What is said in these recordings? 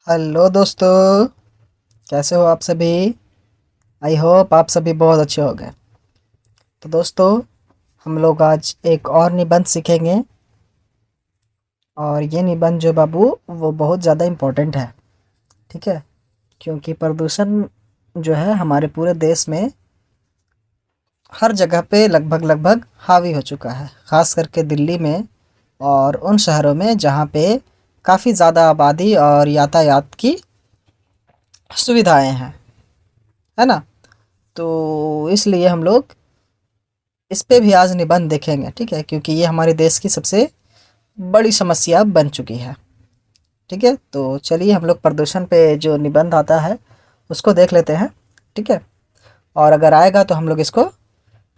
Hello दोस्तों, कैसे हो आप सभी। आई होप आप सभी बहुत अच्छे हो गए। तो दोस्तों, हम लोग आज एक और निबंध सीखेंगे। और ये निबंध जो बाबू वो बहुत ज़्यादा इम्पोर्टेंट है। ठीक है, क्योंकि प्रदूषण जो है हमारे पूरे देश में हर जगह पे लगभग लगभग हावी हो चुका है, ख़ास करके दिल्ली में और उन शहरों में जहाँ पे काफ़ी ज़्यादा आबादी और यातायात की सुविधाएं हैं, है ना। तो इसलिए हम लोग इस पे भी आज निबंध देखेंगे। ठीक है, क्योंकि ये हमारे देश की सबसे बड़ी समस्या बन चुकी है। ठीक है, तो चलिए हम लोग प्रदूषण पे जो निबंध आता है उसको देख लेते हैं। ठीक है, और अगर आएगा तो हम लोग इसको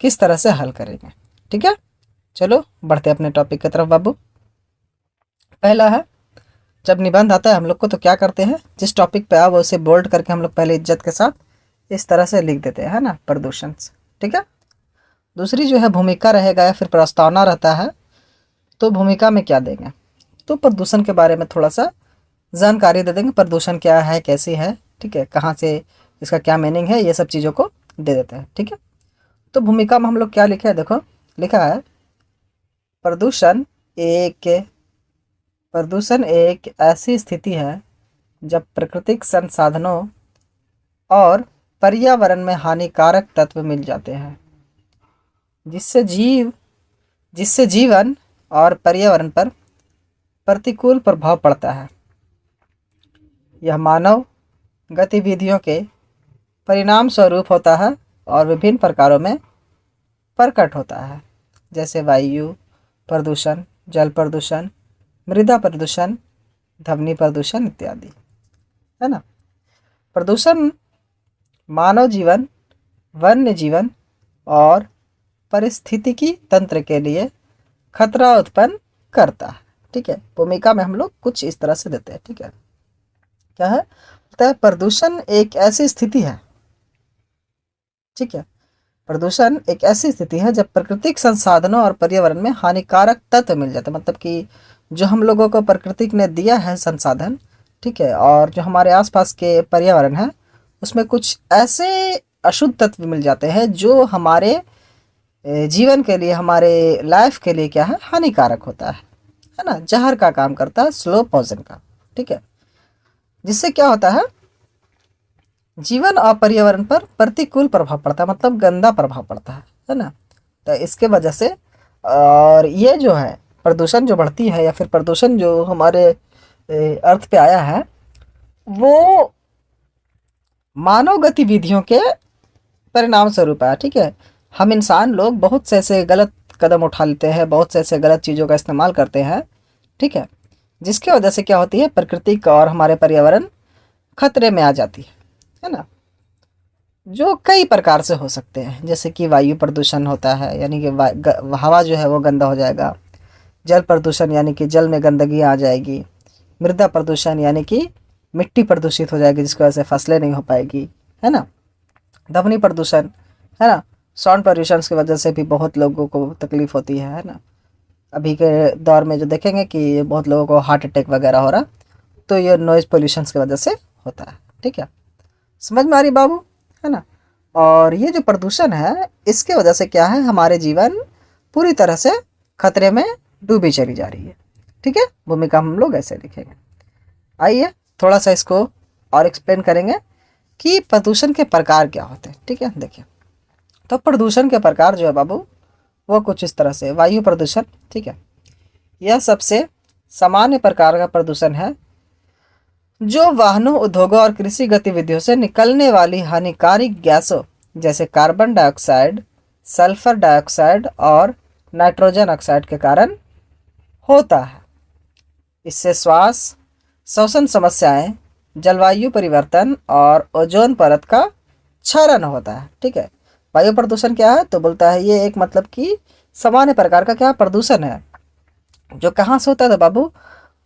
किस तरह से हल करेंगे। ठीक है, चलो बढ़ते अपने टॉपिक की तरफ बाबू। पहला है, जब निबंध आता है हम लोग को तो क्या करते हैं, जिस टॉपिक पे आओ उसे बोल्ड करके हम लोग पहले इज्जत के साथ इस तरह से लिख देते हैं, है ना, प्रदूषण। ठीक है, दूसरी जो है भूमिका रहेगा या फिर प्रस्तावना रहता है। तो भूमिका में क्या देंगे, तो प्रदूषण के बारे में थोड़ा सा जानकारी दे देंगे, प्रदूषण क्या है, कैसी है, ठीक है, कहाँ से, इसका क्या मीनिंग है, ये सब चीज़ों को दे देते हैं। ठीक है, तो भूमिका में हम लोग क्या लिखे हैं, देखो लिखा है प्रदूषण एक प्रदूषण एक ऐसी स्थिति है जब प्राकृतिक संसाधनों और पर्यावरण में हानिकारक तत्व मिल जाते हैं, जिससे जीव जिससे जीवन और पर्यावरण पर प्रतिकूल प्रभाव पड़ता है। यह मानव गतिविधियों के परिणाम स्वरूप होता है और विभिन्न प्रकारों में प्रकट होता है, जैसे वायु प्रदूषण, जल प्रदूषण, मृदा प्रदूषण, ध्वनि प्रदूषण इत्यादि, है ना। प्रदूषण मानव जीवन, वन्य जीवन और पारिस्थितिकी तंत्र के लिए खतरा उत्पन्न करता है। ठीक है, भूमिका में हम लोग कुछ इस तरह से देते हैं। ठीक है, क्या है, बोलता है प्रदूषण एक ऐसी स्थिति है। ठीक है, प्रदूषण एक ऐसी स्थिति है जब प्राकृतिक संसाधनों और पर्यावरण में हानिकारक तत्व मिल जाते हैं, मतलब कि जो हम लोगों को प्रकृति ने दिया है संसाधन, ठीक है, और जो हमारे आसपास के पर्यावरण है उसमें कुछ ऐसे अशुद्ध तत्व मिल जाते हैं जो हमारे जीवन के लिए, हमारे लाइफ के लिए क्या है, हानिकारक होता है ना, जहर का काम करता है, स्लो पॉइजन का। ठीक है, जिससे क्या होता है, जीवन और पर्यावरण पर प्रतिकूल प्रभाव पड़ता है, मतलब गंदा प्रभाव पड़ता है ना। तो इसके वजह से, और ये जो है प्रदूषण जो बढ़ती है या फिर प्रदूषण जो हमारे अर्थ पे आया है वो मानव गतिविधियों के परिणाम स्वरूप आया। ठीक है, हम इंसान लोग बहुत से ऐसे गलत कदम उठा लेते हैं, बहुत से ऐसे गलत चीज़ों का इस्तेमाल करते हैं। ठीक है, जिसकी वजह से क्या होती है, प्रकृति का और हमारे पर्यावरण खतरे में आ जाती है ना, जो कई प्रकार से हो सकते हैं। जैसे कि वायु प्रदूषण होता है, यानी कि हवा जो है वो गंदा हो जाएगा। जल प्रदूषण यानी कि जल में गंदगी आ जाएगी। मृदा प्रदूषण यानी कि मिट्टी प्रदूषित हो जाएगी, जिसकी वजह से फसलें नहीं हो पाएगी, है ना। ध्वनि प्रदूषण, है ना, साउंड पॉल्यूशन की वजह से भी बहुत लोगों को तकलीफ होती है ना। अभी के दौर में जो देखेंगे कि बहुत लोगों को हार्ट अटैक वगैरह हो रहा, तो ये नॉइज़ पोल्यूशन की वजह से होता है। ठीक है, समझ में आ रही बाबू, है ना। और ये जो प्रदूषण है इसके वजह से क्या है, हमारे जीवन पूरी तरह से खतरे में डूबी चली जा रही है। ठीक है, भूमिका हम लोग ऐसे लिखेंगे। आइए थोड़ा सा इसको और एक्सप्लेन करेंगे कि प्रदूषण के प्रकार क्या होते हैं। ठीक है, देखिए, तो प्रदूषण के प्रकार जो है बाबू वो कुछ इस तरह से। वायु प्रदूषण, ठीक है, यह सबसे सामान्य प्रकार का प्रदूषण है जो वाहनों, उद्योगों और कृषि गतिविधियों से निकलने वाली हानिकारक गैसों जैसे कार्बन डाइऑक्साइड, सल्फर डाइऑक्साइड और नाइट्रोजन ऑक्साइड के कारण होता है। इससे श्वास, श्वसन समस्याएं, जलवायु परिवर्तन और ओजोन परत का क्षरण होता है। ठीक है, वायु प्रदूषण क्या है, तो बोलता है ये एक मतलब कि सामान्य प्रकार का क्या प्रदूषण है, जो कहाँ से होता है, तो बाबू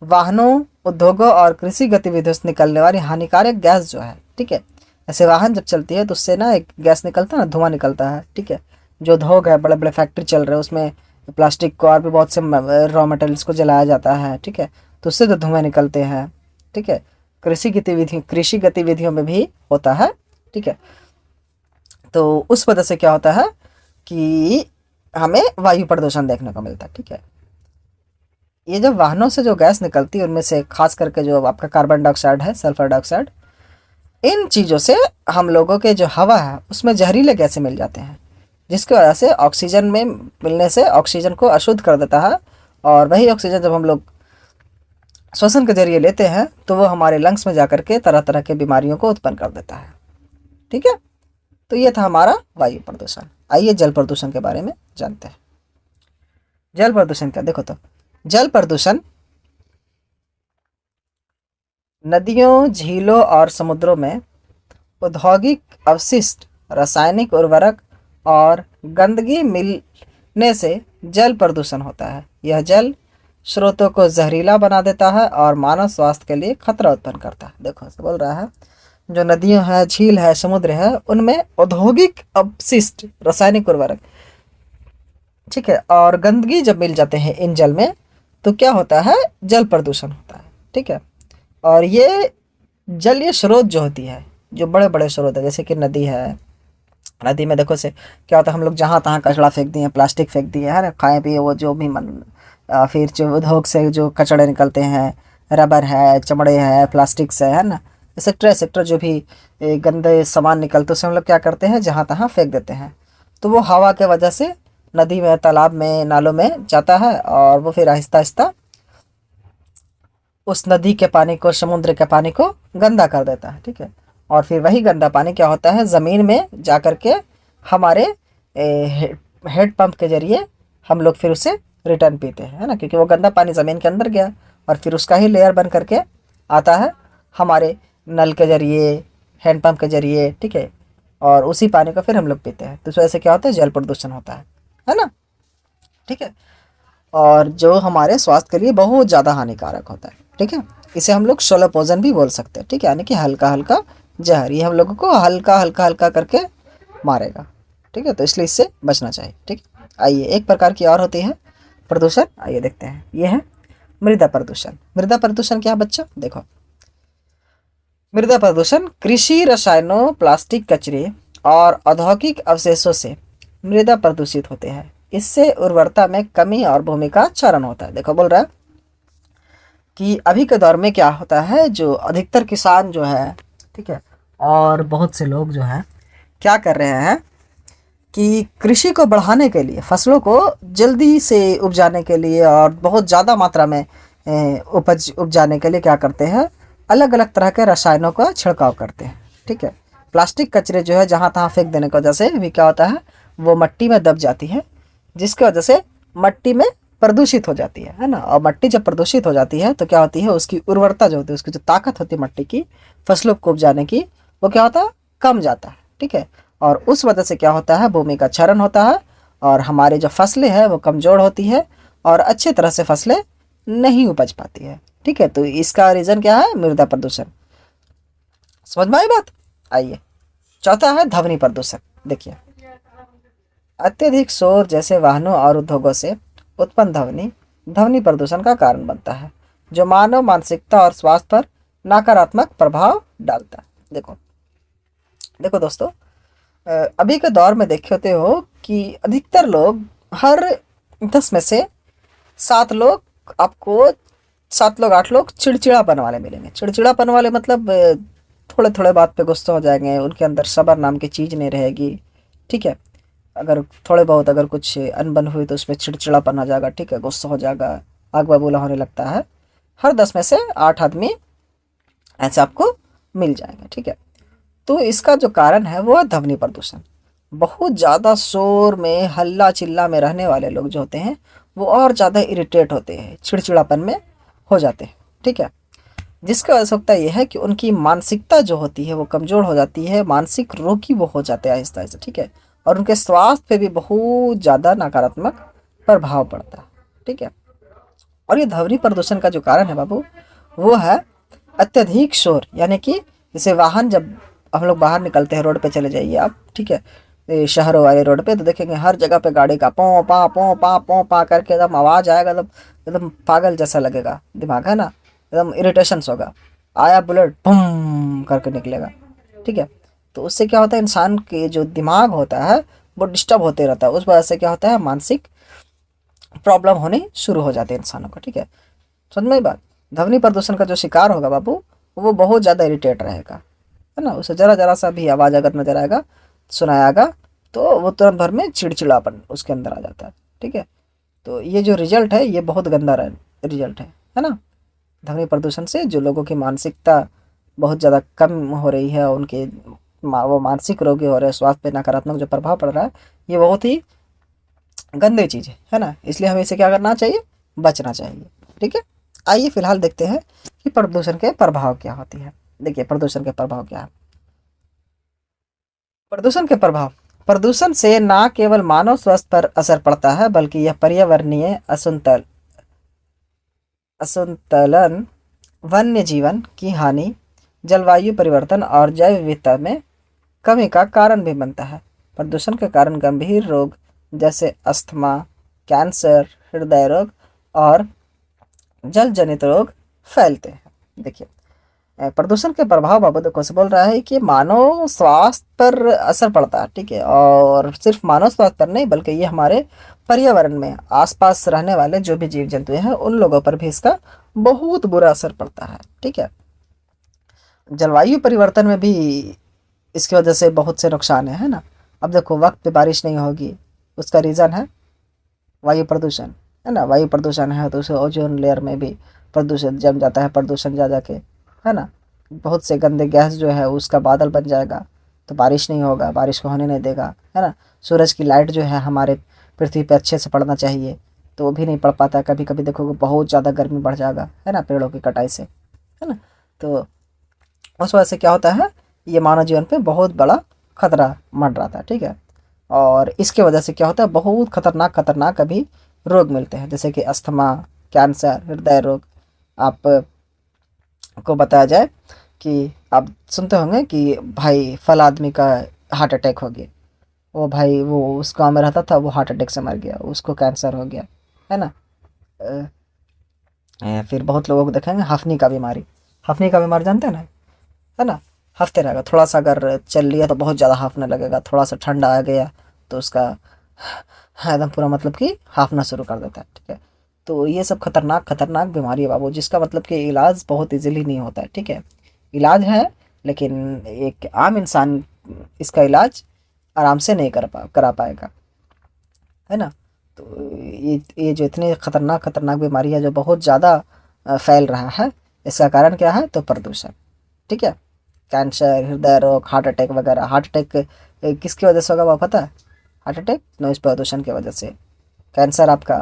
वाहनों, उद्योगों और कृषि गतिविधियों से निकलने वाली हानिकारक गैस जो है। ठीक है, ऐसे वाहन जब चलती है तो उससे ना एक गैस निकलता है ना, धुआं निकलता है। ठीक है, जो उद्योग है, बड़े बड़े फैक्ट्री चल रहे हैं, उसमें प्लास्टिक को और भी बहुत से रॉ मटेरियल्स को जलाया जाता है। ठीक है, तो उससे तो धुएँ निकलते हैं। ठीक है, कृषि गतिविधियों में भी होता है। ठीक है, तो उस वजह से क्या होता है कि हमें वायु प्रदूषण देखने को मिलता है। ठीक है, ये जो वाहनों से जो गैस निकलती है उनमें से खास करके जो आपका कार्बन डाइऑक्साइड है, सल्फर डाइऑक्साइड, इन चीज़ों से हम लोगों के जो हवा है उसमें जहरीले गैसें मिल जाते हैं, जिसकी वजह से ऑक्सीजन में मिलने से ऑक्सीजन को अशुद्ध कर देता है। और वही ऑक्सीजन जब हम लोग श्वसन के जरिए लेते हैं तो वो हमारे लंग्स में जाकर के तरह तरह के बीमारियों को उत्पन्न कर देता है। ठीक है, तो ये था हमारा वायु प्रदूषण। आइए जल प्रदूषण के बारे में जानते हैं। जल प्रदूषण क्या, देखो तो जल प्रदूषण नदियों, झीलों और समुद्रों में औद्योगिक अपशिष्ट, रासायनिक उर्वरक और गंदगी मिलने से जल प्रदूषण होता है। यह जल स्रोतों को जहरीला बना देता है और मानव स्वास्थ्य के लिए खतरा उत्पन्न करता है। देखो बोल रहा है जो नदियों है, झील है, समुद्र है, उनमें औद्योगिक अपशिष्ट, रासायनिक उर्वरक, ठीक है, और गंदगी जब मिल जाते हैं इन जल में तो क्या होता है, जल प्रदूषण होता है। ठीक है, और ये जलीय स्रोत जो होती है, जो बड़े बड़े स्रोत है जैसे कि नदी है, नदी में देखो से क्या होता है, हम लोग जहाँ तहाँ कचरा फेंक दिए, प्लास्टिक फेंक दिए है ना, खाए पिए वो जो भी मन, फिर जो उद्योग से जो कचड़े निकलते हैं, रबर है, चमड़े है, प्लास्टिक से है ना, एक्सेट्रा जो भी गंदे सामान निकलते उसे हम लोग क्या करते हैं, जहाँ तहाँ फेंक देते हैं। तो वो हवा के वजह से नदी में, तालाब में, नालों में जाता है और वो फिर आहिस्ता आहिस्ता उस नदी के पानी को, समुद्र के पानी को गंदा कर देता है। ठीक है, और फिर वही गंदा पानी क्या होता है, ज़मीन में जा कर के हमारे हेड पंप के जरिए हम लोग फिर उसे रिटर्न पीते हैं, है ना, क्योंकि वो गंदा पानी ज़मीन के अंदर गया और फिर उसका ही लेयर बन करके आता है हमारे नल के जरिए, हैंड पंप के जरिए। ठीक है, और उसी पानी को फिर हम लोग पीते हैं, तो इस वजह से क्या होता है, जल प्रदूषण होता है ना। ठीक है, और जो हमारे स्वास्थ्य के लिए बहुत ज़्यादा हानिकारक होता है। ठीक है, इसे हम लोग स्लो पॉइजन भी बोल सकते हैं। ठीक है, यानी कि हल्का हल्का जहर, ये हम लोगों को हल्का हल्का हल्का करके मारेगा। ठीक है, तो इसलिए इससे बचना चाहिए। ठीक है, आइए एक प्रकार की और होती है प्रदूषण, आइए देखते हैं, ये है मृदा प्रदूषण। मृदा प्रदूषण क्या है बच्चों, देखो मृदा प्रदूषण कृषि रसायनों, प्लास्टिक कचरे और औद्योगिक अवशेषों से मृदा प्रदूषित होते हैं। इससे उर्वरता में कमी और भूमि का क्षरण होता है। देखो बोल रहा है कि अभी के दौर में क्या होता है, जो अधिकतर किसान जो है, ठीक है, और बहुत से लोग जो हैं क्या कर रहे हैं कि कृषि को बढ़ाने के लिए, फसलों को जल्दी से उपजाने के लिए और बहुत ज़्यादा मात्रा में उपज उपजाने के लिए क्या करते हैं, अलग अलग तरह के रसायनों का छिड़काव करते हैं। ठीक है, प्लास्टिक कचरे जो है जहाँ तहाँ फेंक देने की वजह से भी क्या होता है, वो मिट्टी में दब जाती है, जिसकी वजह से मिट्टी में प्रदूषित हो जाती है ना। और मिट्टी जब प्रदूषित हो जाती है तो क्या होती है, उसकी उर्वरता जो होती है, उसकी जो ताकत होती है मिट्टी की फसलों को उपजाने की, वो क्या होता है, कम जाता है। ठीक है, और उस वजह से क्या होता है, भूमि का क्षरण होता है और हमारी जो फसलें हैं वो कमज़ोर होती है और अच्छे तरह से फसलें नहीं उपज पाती है। ठीक है, तो इसका रीज़न क्या है, मृदा प्रदूषण। समझ में आई बात। आइए चौथा है ध्वनि प्रदूषण। देखिए अत्यधिक शोर जैसे वाहनों और उद्योगों से उत्पन्न ध्वनि ध्वनि प्रदूषण का कारण बनता है, जो मानव मानसिकता और स्वास्थ्य पर नकारात्मक प्रभाव डालता है। देखो देखो दोस्तों, अभी के दौर में देखे होते हो कि अधिकतर लोग, हर 10 में से 7 लोग आपको, 7 लोग 8 लोग चिड़चिड़ापन वाले मिलेंगे। चिड़चिड़ापन वाले मतलब थोड़े थोड़े बात पे गुस्सा हो जाएंगे, उनके अंदर सब्र नाम की चीज़ नहीं रहेगी। ठीक है, अगर थोड़े बहुत अगर कुछ अनबन हुई तो उसमें चिड़चिड़ापन आ जाएगा। ठीक है, गुस्सा हो जाएगा, आग बबूला होने लगता है। हर 10 में से 8 आदमी ऐसे आपको मिल जाएंगे। ठीक है, तो इसका जो कारण है वो है ध्वनि प्रदूषण। बहुत ज़्यादा शोर में, हल्ला चिल्ला में रहने वाले लोग जो होते हैं वो और ज़्यादा इरिटेट होते हैं, चिड़चिड़ापन में हो जाते हैं। ठीक है, जिसका वजह से होता यह है कि उनकी मानसिकता जो होती है वो कमज़ोर हो जाती है, मानसिक रोगी वो हो जाते हैं आहिस्ता आहिस्ता। ठीक है, और उनके स्वास्थ्य पे भी बहुत ज़्यादा नकारात्मक प्रभाव पड़ता है। ठीक है, और ये ध्वनि प्रदूषण का जो कारण है बाबू, वो है अत्यधिक शोर। यानी कि जैसे वाहन, जब हम लोग बाहर निकलते हैं, रोड पे चले जाइए आप, ठीक है, शहरों वाले रोड पे तो देखेंगे हर जगह पे गाड़ी का पों पा करके एकदम आवाज़ आएगा, एकदम एकदम पागल जैसा लगेगा दिमाग, है ना, एकदम इरिटेशन होगा। आया बुलेट बम करके निकलेगा, ठीक है। तो उससे क्या होता है, इंसान के जो दिमाग होता है वो डिस्टर्ब होते रहता है, उस वजह से क्या होता है, मानसिक प्रॉब्लम होने शुरू हो जाते हैं इंसानों को, ठीक है। समझ में बात। ध्वनि प्रदूषण का जो शिकार होगा बाबू, वो बहुत ज़्यादा इरिटेट रहेगा, है ना। उसे ज़रा ज़रा सा भी आवाज़ अगर नजर आएगा, सुनाएगा, तो वो तुरंत भर में चिड़चिड़ापन उसके अंदर आ जाता है, ठीक है। तो ये जो रिजल्ट है, ये बहुत गंदा रिजल्ट है ना। ध्वनि प्रदूषण से जो लोगों की मानसिकता बहुत ज़्यादा कम हो रही है, उनके वो मानसिक रोगी हो रहे हैं, स्वास्थ्य पे नकारात्मक जो प्रभाव पड़ रहा है, ये बहुत ही गंदी चीज़ है ना। इसलिए हमें इसे क्या करना चाहिए, बचना चाहिए, ठीक है। आइए फिलहाल देखते हैं कि प्रदूषण के प्रभाव क्या होती है। देखिए प्रदूषण के प्रभाव क्या है। प्रदूषण के प्रभाव, प्रदूषण से ना केवल मानव स्वास्थ्य पर असर पड़ता है, बल्कि यह पर्यावरणीय असंतुलन, वन्य जीवन की हानि, जलवायु परिवर्तन और जैव विविधता में कमी का कारण भी बनता है। प्रदूषण के कारण गंभीर रोग जैसे अस्थमा, कैंसर, हृदय रोग और जल जनित रोग फैलते हैं। देखिए प्रदूषण के प्रभाव बाबू देखो से बोल रहा है कि मानव स्वास्थ्य पर असर पड़ता है, ठीक है। और सिर्फ मानव स्वास्थ्य पर नहीं, बल्कि ये हमारे पर्यावरण में आसपास रहने वाले जो भी जीव जंतु हैं, उन लोगों पर भी इसका बहुत बुरा असर पड़ता है, ठीक है। जलवायु परिवर्तन में भी इसकी वजह से बहुत से नुकसान है ना। अब देखो वक्त पे बारिश नहीं होगी, उसका रीज़न है वायु प्रदूषण, है ना। वायु प्रदूषण है तो उसे ओजोन लेयर में भी प्रदूषण जम जाता है, प्रदूषण जा जाके, है ना। बहुत से गंदे गैस जो है उसका बादल बन जाएगा, तो बारिश नहीं होगा, बारिश को होने नहीं देगा, है ना। सूरज की लाइट जो है हमारे पृथ्वी पे अच्छे से पड़ना चाहिए, तो वो भी नहीं पड़ पाता। कभी कभी देखोगे बहुत ज़्यादा गर्मी बढ़ जाएगा, है ना, पेड़ों की कटाई से, है ना। तो उस वजह से क्या होता है, ये मानव जीवन पे बहुत बड़ा खतरा मंडराता है, ठीक है। और इसके वजह से क्या होता है, बहुत खतरनाक खतरनाक अभी रोग मिलते हैं, जैसे कि अस्थमा, कैंसर, हृदय रोग। आप को बताया जाए कि आप सुनते होंगे कि भाई फल आदमी का हार्ट अटैक हो गया, वो भाई वो उस गाँव में रहता था, वो हार्ट अटैक से मर गया, उसको कैंसर हो गया, है ना। अ, फिर बहुत लोगों को देखेंगे हफ्नी का बीमारी, हफ्नी का बीमारी जानते हैं ना, है ना। हफ्ते रहेगा, थोड़ा सा अगर चल लिया तो बहुत ज़्यादा हाफने लगेगा, थोड़ा सा ठंडा आ गया तो उसका एकदम पूरा मतलब कि हाफना शुरू कर देता है, ठीक है। तो ये सब खतरनाक खतरनाक बीमारी है बाबू, जिसका मतलब कि इलाज बहुत इजीली नहीं होता है, ठीक है। इलाज है, लेकिन एक आम इंसान इसका इलाज आराम से नहीं करा पाएगा, है ना। तो ये जो इतनी खतरनाक खतरनाक बीमारी है जो बहुत ज़्यादा फैल रहा है, इसका कारण क्या है, तो प्रदूषण, ठीक है। कैंसर, हृदय रोग, हार्ट अटैक वगैरह। हार्ट अटैक किसकी वजह से होगा वो पता है, हार्ट अटैक नॉइज़ प्रदूषण की वजह से। कैंसर आपका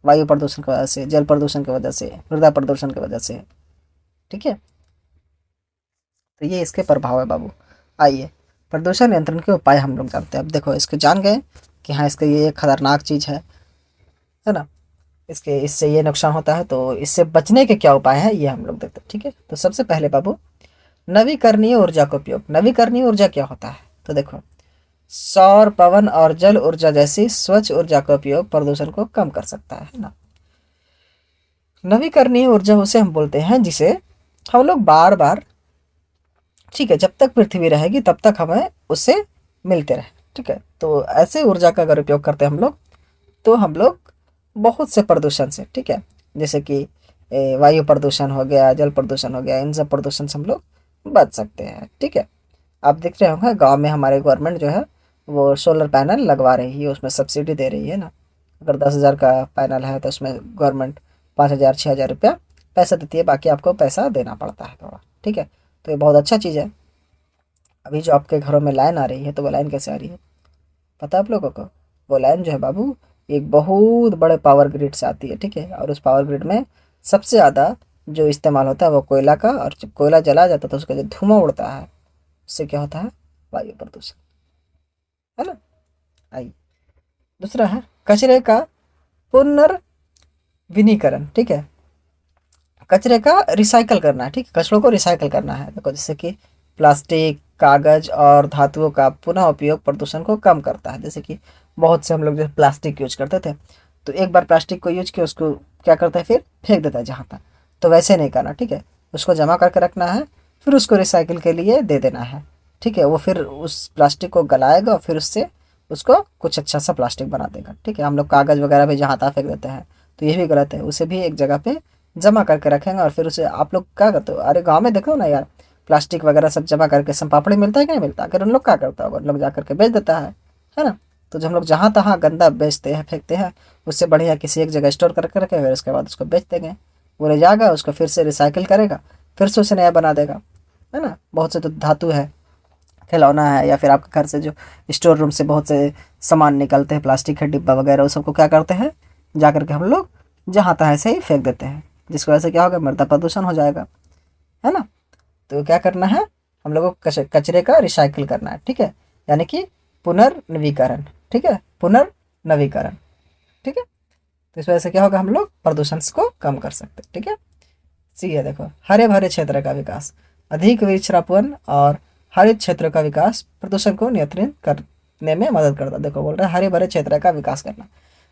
वायु प्रदूषण की वजह से, जल प्रदूषण की वजह से, हृदय प्रदूषण की वजह से, ठीक है। तो ये इसके प्रभाव है बाबू। आइए प्रदूषण नियंत्रण के उपाय हम लोग जानते हैं। अब देखो इसको जान गए कि हाँ इसका ये खतरनाक चीज़ है ना, इसके इससे ये नुकसान होता है, तो इससे बचने के क्या उपाय हैं ये हम लोग देखते हैं, ठीक है। तो सबसे पहले बाबू, नवीकरणीय ऊर्जा का उपयोग। नवीकरणीय ऊर्जा क्या होता है, तो देखो सौर, पवन और जल ऊर्जा जैसी स्वच्छ ऊर्जा का उपयोग प्रदूषण को कम कर सकता है ना। नवीकरणीय ऊर्जा उसे हम बोलते हैं जिसे हम लोग बार बार, ठीक है, जब तक पृथ्वी रहेगी तब तक हमें उससे मिलते रहे, ठीक है। तो ऐसे ऊर्जा का अगर उपयोग करते हैं हम लोग, तो हम लोग बहुत से प्रदूषण से, ठीक है, जैसे कि वायु प्रदूषण हो गया, जल प्रदूषण हो गया, इन सब प्रदूषण से हम लोग बच सकते हैं, ठीक है। आप देख रहे होंगे गांव में हमारे गवर्नमेंट जो है वो सोलर पैनल लगवा रही है, उसमें सब्सिडी दे रही है ना। अगर 10,000 का पैनल है तो उसमें गवर्नमेंट 5,000 6,000 रुपया पैसा देती है, बाकी आपको पैसा देना पड़ता है थोड़ा, ठीक है। तो ये बहुत अच्छा चीज़ है। अभी जो आपके घरों में लाइन आ रही है, तो वो लाइन कैसे आ रही है पता है आप लोगों को, वो लाइन जो है बाबू एक बहुत बड़े पावर ग्रिड से आती है, ठीक है। और उस पावर ग्रिड में सबसे ज़्यादा जो इस्तेमाल होता है वो कोयला का, और जब कोयला जला जाता है तो उसका जो धुआं उड़ता है उससे क्या होता है, वायु प्रदूषण, है ना। आइए दूसरा है कचरे का पुनर्विनीकरण, ठीक है। कचरे का रिसाइकल करना है, ठीक है, कचरों को रिसाइकल करना है। देखो जैसे कि प्लास्टिक, कागज और धातुओं का पुनः उपयोग प्रदूषण को कम करता है। जैसे कि बहुत से हम लोग जो प्लास्टिक यूज करते थे, तो एक बार प्लास्टिक को यूज किया उसको क्या करता है, फिर फेंक देता है जहाँ तक, तो वैसे नहीं करना, ठीक है। उसको जमा करके रखना है, फिर उसको रिसाइकिल के लिए दे देना है। ठीक है, वो फिर उस प्लास्टिक को गलाएगा और फिर उससे उसको कुछ अच्छा सा प्लास्टिक बना देगा। ठीक है, हम लोग कागज़ वगैरह भी जहाँ तहाँ फेंक देते हैं, तो ये भी गलत है। उसे भी एक जगह पे जमा करके रखेंगे और फिर उसे आप लोग क्या करते हो, अरे गाँव में देखो ना यार, प्लास्टिक वगैरह सब जमा करके सम पापड़ी मिलता है कि नहीं मिलता, अगर उन लोग क्या करता होगा, उन लोग जा करके बेच देता है ना। तो जब हम लोग जहाँ तहाँ गंदा बेचते हैं फेंकते हैं, उससे बढ़िया किसी एक जगह स्टोर करके रखे, फिर उसके बाद उसको बेच देंगे। वो ले जाएगा, उसको फिर से रिसाइकिल करेगा, फिर से उसे नया बना देगा, है ना। बहुत से तो धातु है, खिलौना है, या फिर आपके घर से जो स्टोर रूम से बहुत से सामान निकलते हैं, प्लास्टिक के डिब्बा वगैरह, उस सबको क्या करते हैं, जा करके हम लोग जहाँ तहाँ ऐसे ही फेंक देते हैं, जिसकी वजह से क्या होगा, मृदा प्रदूषण हो जाएगा, है ना। तो क्या करना है, हम लोगों को कचरे का रिसाइकिल करना है। ठीक है, यानी कि पुनर्नवीकरण। ठीक है, पुनर्नवीकरण। ठीक है, तो इस वजह से क्या होगा, हम लोग प्रदूषण को कम कर सकते हैं। ठीक है, सी है देखो, हरे भरे क्षेत्र का विकास, अधिक वृक्षारोपण और हरित क्षेत्रों का विकास प्रदूषण को नियंत्रित करने में मदद करता है। देखो बोल रहा है हरे भरे क्षेत्र का विकास करना।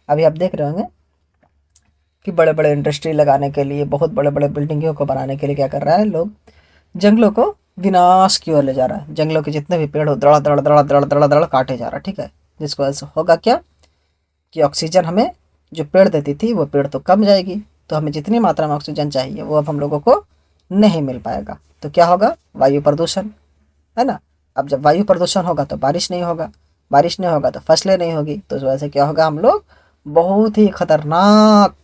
अभी आप देख रहे होंगे कि बड़े बड़े इंडस्ट्री लगाने के लिए, बहुत बड़े बड़े बिल्डिंगों को बनाने के लिए क्या कर रहा है, लोग जंगलों को विनाश की ओर ले जा रहा है। जंगलों के जितने भी पेड़ हो दड़ा दड़ दड़ा दड़ दड़ा दड़ काटे जा रहा है। ठीक है, जिसकी वजह से होगा क्या कि ऑक्सीजन हमें जो पेड़ देती थी वो पेड़ तो कम जाएगी, तो हमें जितनी मात्रा में ऑक्सीजन चाहिए वो अब हम लोगों को नहीं मिल पाएगा। तो क्या होगा, वायु प्रदूषण, है ना। अब जब वायु प्रदूषण होगा तो बारिश नहीं होगा, बारिश नहीं होगा तो फसलें नहीं होगी, तो इस वजह से क्या होगा, हम लोग बहुत ही खतरनाक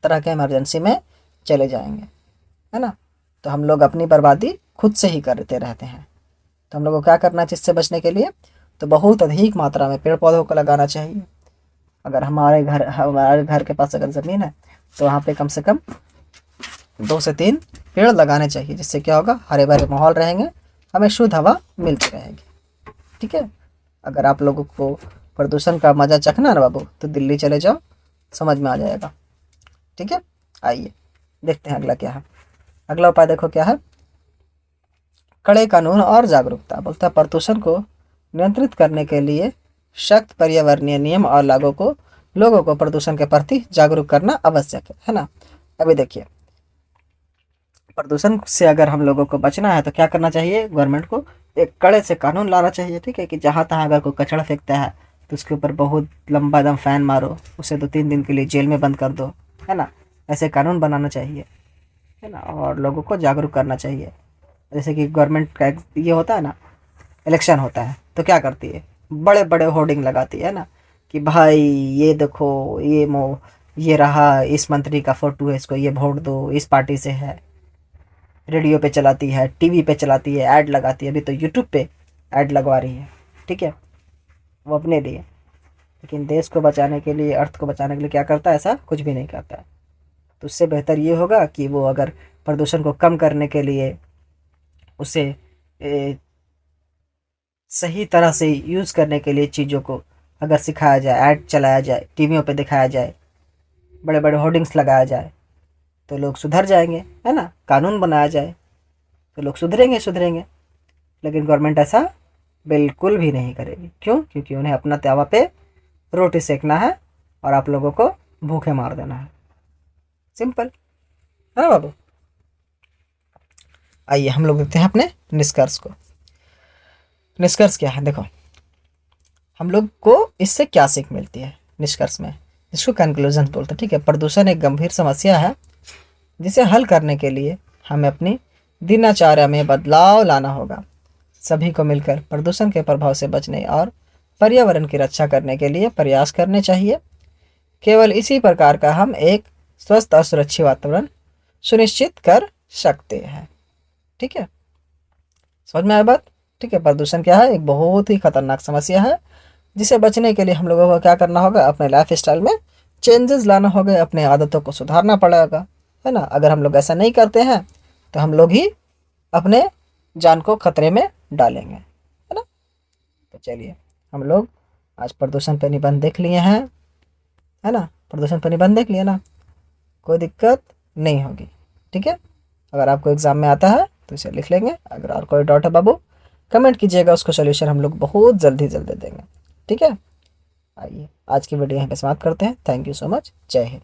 तरह के इमरजेंसी में चले जाएंगे, है ना। तो हम लोग अपनी बर्बादी खुद से ही करते रहते हैं। तो हम लोग को क्या करना है इससे बचने के लिए, तो बहुत अधिक मात्रा में पेड़ पौधों को लगाना चाहिए। अगर हमारे घर के पास अगर ज़मीन है तो वहाँ पे कम से कम 2 से 3 पेड़ लगाने चाहिए, जिससे क्या होगा, हरे भरे माहौल रहेंगे, हमें शुद्ध हवा मिलती रहेगी। ठीक है, अगर आप लोगों को प्रदूषण का मज़ा चखना है ना बाबू, तो दिल्ली चले जाओ, समझ में आ जाएगा। ठीक है, आइए देखते हैं अगला क्या है। अगला उपाय देखो क्या है, कड़े कानून और जागरूकता। बोलता है प्रदूषण को नियंत्रित करने के लिए सख्त पर्यावरणीय नियम और लोगों को प्रदूषण के प्रति जागरूक करना आवश्यक है ना। अभी देखिए, प्रदूषण से अगर हम लोगों को बचना है तो क्या करना चाहिए, गवर्नमेंट को एक कड़े से कानून लाना चाहिए। ठीक है, कि जहाँ तहाँ अगर कोई कचरा फेंकता है तो उसके ऊपर बहुत लंबा दम फैन मारो, उसे 2-3 दिन के लिए जेल में बंद कर दो, है ना। ऐसे कानून बनाना चाहिए, है ना, और लोगों को जागरूक करना चाहिए। जैसे कि गवर्नमेंट का ये होता है ना, इलेक्शन होता है तो क्या करती है, बड़े बड़े होर्डिंग लगाती है ना, कि भाई ये देखो, ये रहा इस मंत्री का फ़ोटो है, इसको ये वोट दो, इस पार्टी से है। रेडियो पे चलाती है, टीवी पे चलाती है, ऐड लगाती है, अभी तो यूट्यूब पे ऐड लगवा रही है। ठीक है, वो अपने लिए, लेकिन देश को बचाने के लिए, अर्थ को बचाने के लिए क्या करता है, ऐसा कुछ भी नहीं करता है। तो उससे बेहतर ये होगा कि वो अगर प्रदूषण को कम करने के लिए उसे सही तरह से यूज़ करने के लिए चीज़ों को अगर सिखाया जाए, ऐड चलाया जाए, टीवियों पे दिखाया जाए, बड़े बड़े होर्डिंग्स लगाया जाए, तो लोग सुधर जाएंगे, है ना। कानून बनाया जाए तो लोग सुधरेंगे। लेकिन गवर्नमेंट ऐसा बिल्कुल भी नहीं करेगी। क्यों? क्योंकि उन्हें अपना तवा पे रोटी सेकना है और आप लोगों को भूखे मार देना है। सिंपल है ना बाबू। आइए हम लोग देखते हैं अपने निष्कर्ष को। निष्कर्ष क्या है, देखो हम लोग को इससे क्या सीख मिलती है निष्कर्ष में, इसको कंक्लूजन बोलते हैं। ठीक है, प्रदूषण एक गंभीर समस्या है जिसे हल करने के लिए हमें अपनी दिनचर्या में बदलाव लाना होगा। सभी को मिलकर प्रदूषण के प्रभाव से बचने और पर्यावरण की रक्षा करने के लिए प्रयास करने चाहिए। केवल इसी प्रकार का हम एक स्वस्थ और सुरक्षित वातावरण सुनिश्चित कर सकते हैं। ठीक है, समझ में आया बात। ठीक है, प्रदूषण क्या है, एक बहुत ही खतरनाक समस्या है जिसे बचने के लिए हम लोगों को क्या करना होगा, अपने लाइफ स्टाइल में चेंजेस लाना होगा, अपने आदतों को सुधारना पड़ेगा, है ना। अगर हम लोग ऐसा नहीं करते हैं तो हम लोग ही अपने जान को खतरे में डालेंगे, है ना। तो चलिए हम लोग आज प्रदूषण पर निबंध देख लिए हैं, है ना। प्रदूषण पर निबंध देख लिया ना, कोई दिक्कत नहीं होगी। ठीक है, अगर आपको एग्ज़ाम में आता है तो इसे लिख लेंगे। अगर और कोई डाउट है बाबू कमेंट कीजिएगा, उसको सोल्यूशन हम लोग बहुत जल्दी दे देंगे। ठीक है, आइए आज की वीडियो यहीं पे समाप्त करते हैं। थैंक यू सो मच, जय हिंद।